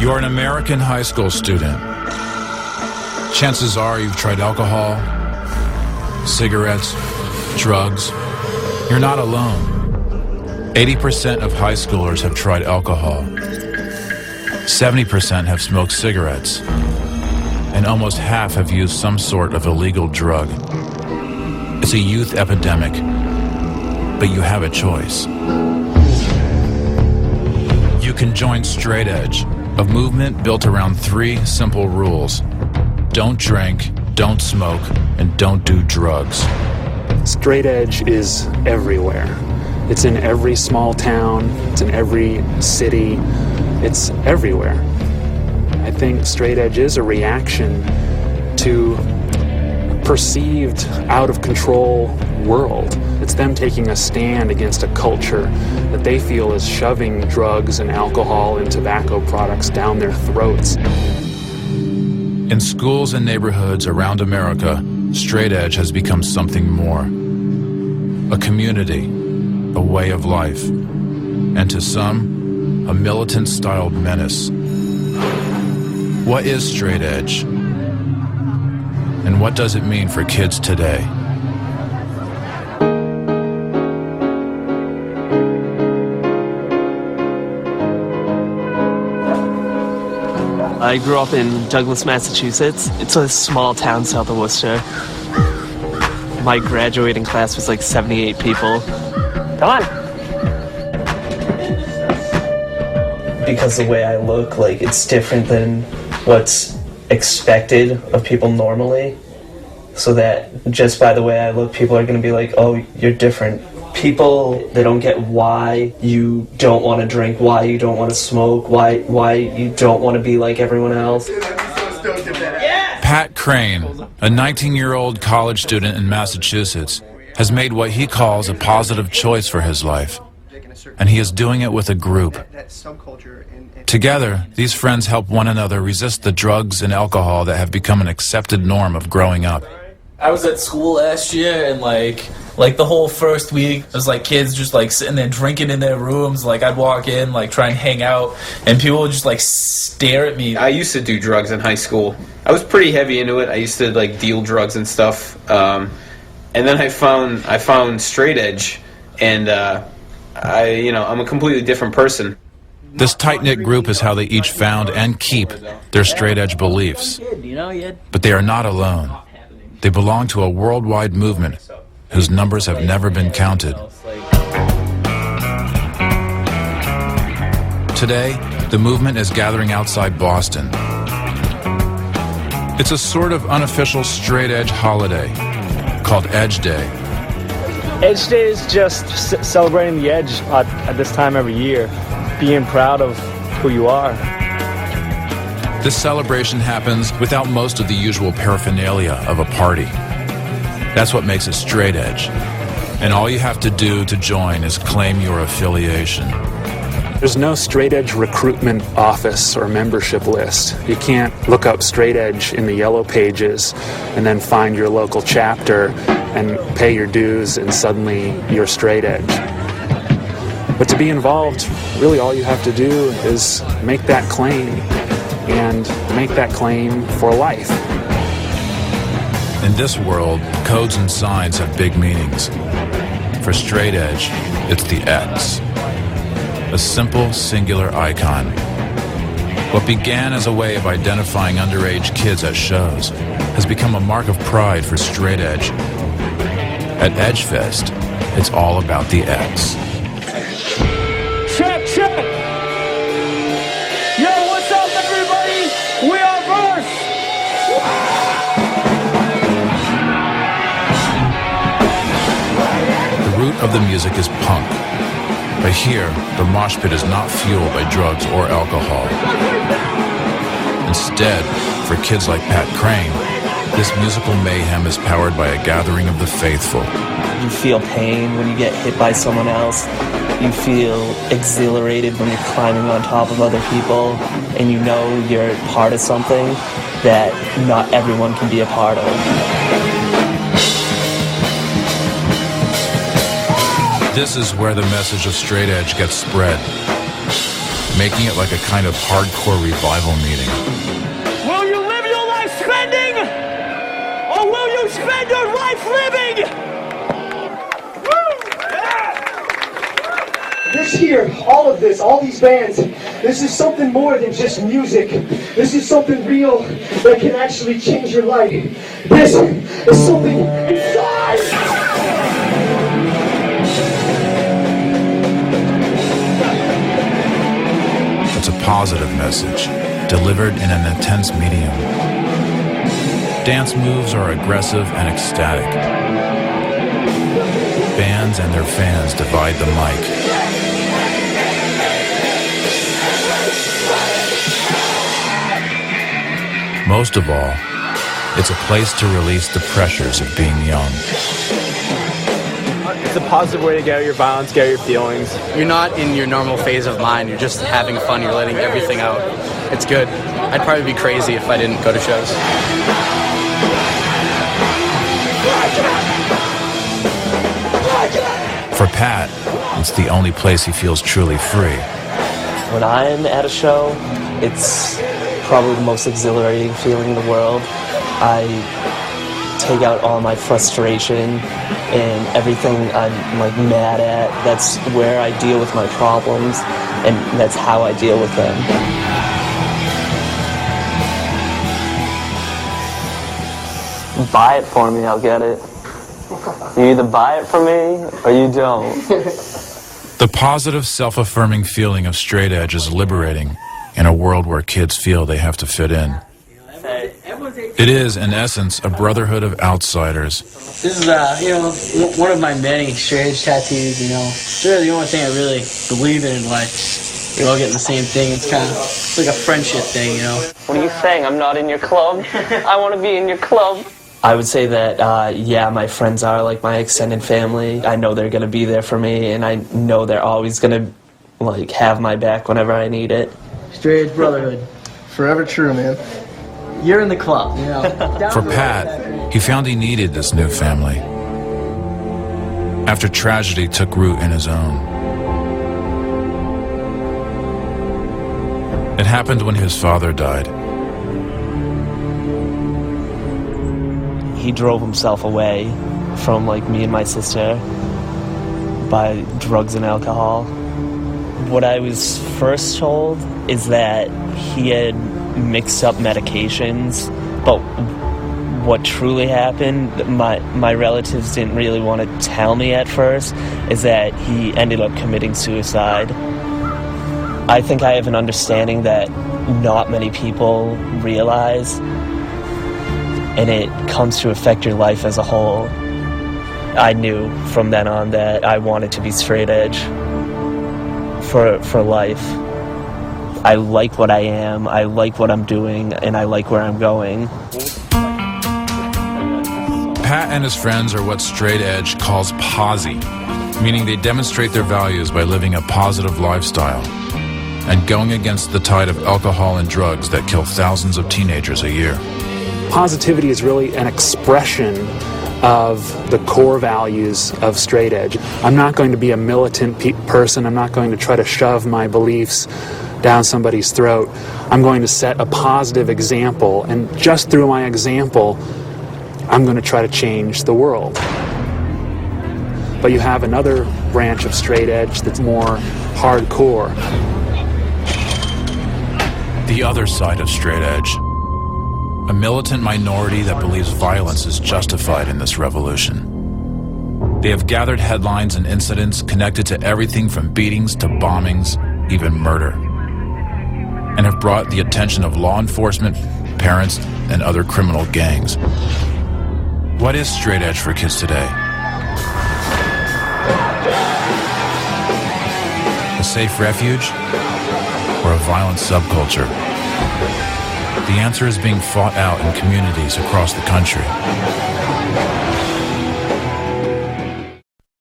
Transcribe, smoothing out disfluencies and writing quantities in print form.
You're an American high school student. Chances are you've tried alcohol, cigarettes, drugs. You're not alone. 80% of high schoolers have tried alcohol. 70% have smoked cigarettes. And almost half have used some sort of illegal drug. It's a youth epidemic, but you have a choice. You can join Straight Edge, a movement built around 3 simple rules. Don't drink, don't smoke, and don't do drugs. Straight Edge is everywhere. It's in every small town, it's in every city, it's everywhere. I think Straight Edge is a reaction to a perceived out-of-control world. It's them taking a stand against a culture that they feel is shoving drugs and alcohol and tobacco products down their throats. In schools and neighborhoods around America, Straight Edge has become something more. A community, a way of life, and to some, a militant-styled menace. What is Straight Edge? And what does it mean for kids today? I grew up in Douglas, Massachusetts. It's a small town south of Worcester. My graduating class was like 78 people. Come on! Because the way I look, like, it's different than what's expected of people normally. So that just by the way I look, people are going to be like, oh, you're different. People, they don't get why you don't want to drink, why you don't want to smoke, why you don't want to be like everyone else. Pat Crane, a 19-year-old college student in Massachusetts, has made what he calls a positive choice for his life. And he is doing it with a group. Together, these friends help one another resist the drugs and alcohol that have become an accepted norm of growing up. I was at school last year, and like the whole first week, it was like kids just like sitting there drinking in their rooms. Like I'd walk in, like try and hang out, and people would just like stare at me. I used to do drugs in high school. I was pretty heavy into it. I used to like deal drugs and stuff. And then I found Straight Edge, and I'm a completely different person. This tight-knit group is how they each found and keep their straight edge beliefs. But they are not alone. They belong to a worldwide movement whose numbers have never been counted. Today, the movement is gathering outside Boston. It's a sort of unofficial straight edge holiday called Edge Day. Edge Day is just celebrating the edge at this time every year, being proud of who you are. This celebration happens without most of the usual paraphernalia of a party. That's what makes it straight edge. And all you have to do to join is claim your affiliation. There's no Straight Edge recruitment office or membership list. You can't look up Straight Edge in the yellow pages and then find your local chapter and pay your dues and suddenly you're Straight Edge. But to be involved, really all you have to do is make that claim, and make that claim for life. In this world, codes and signs have big meanings. For Straight Edge, it's the X. A simple, singular icon. What began as a way of identifying underage kids at shows has become a mark of pride for Straight Edge. At Edgefest, it's all about the X. Check, check! Yo, what's up, everybody? We are Verse! The root of the music is punk. But here, the mosh pit is not fueled by drugs or alcohol. Instead, for kids like Pat Crane, this musical mayhem is powered by a gathering of the faithful. You feel pain when you get hit by someone else. You feel exhilarated when you're climbing on top of other people, and you know you're part of something that not everyone can be a part of. This is where the message of Straight Edge gets spread. making it like a kind of hardcore revival meeting. Will you live your life spending, or will you spend your life living? This here, all of this, all these bands, this is something more than just music. This is something real that can actually change your life. This is something inside! It's a positive message, delivered in an intense medium. Dance moves are aggressive and ecstatic. Bands and their fans divide the mic. Most of all, it's a place to release the pressures of being young. It's a positive way to get out your violence, get out your feelings. You're not in your normal phase of mind. You're just having fun. You're letting everything out. It's good. I'd probably be crazy if I didn't go to shows. For Pat, it's the only place he feels truly free. When I'm at a show, it's probably the most exhilarating feeling in the world. I take out all my frustration and everything I'm like mad at. That's where I deal with my problems, and that's how I deal with them. Buy it for me, I'll get it. You either buy it for me or you don't. The positive, self-affirming feeling of straight edge is liberating in a world where kids feel they have to fit in. It is, in essence, a brotherhood of outsiders. This is, one of my many straight edge tattoos, It's really the only thing I really believe in life. We're all getting the same thing. It's like a friendship thing, What are you saying? I'm not in your club? I want to be in your club. I would say that, yeah, my friends are like my extended family. I know they're going to be there for me, and I know they're always going to, have my back whenever I need it. Straight edge brotherhood. Forever true, man. You're in the club, For Pat, he found he needed this new family. After tragedy took root in his own. It happened when his father died. He drove himself away from me and my sister by drugs and alcohol. What I was first told is that he had mixed up medications, but what truly happened, my relatives didn't really want to tell me at first, is that he ended up committing suicide. I think I have an understanding that not many people realize, and it comes to affect your life as a whole. I knew from then on that I wanted to be straight edge for life. I like what I am, I like what I'm doing, and I like where I'm going. Pat and his friends are what straight edge calls posy, meaning they demonstrate their values by living a positive lifestyle and going against the tide of alcohol and drugs that kill thousands of teenagers a year. Positivity is really an expression of the core values of straight edge. I'm not going to be a militant person. I'm not going to try to shove my beliefs down somebody's throat. I'm going to set a positive example, and just through my example, I'm going to try to change the world. But you have another branch of straight edge that's more hardcore. The other side of straight edge. A militant minority that believes violence is justified in this revolution. They have gathered headlines and incidents connected to everything from beatings to bombings, even murder, and have brought the attention of law enforcement, parents, and other criminal gangs. What is straight edge for kids today? A safe refuge or a violent subculture? The answer is being fought out in communities across the country.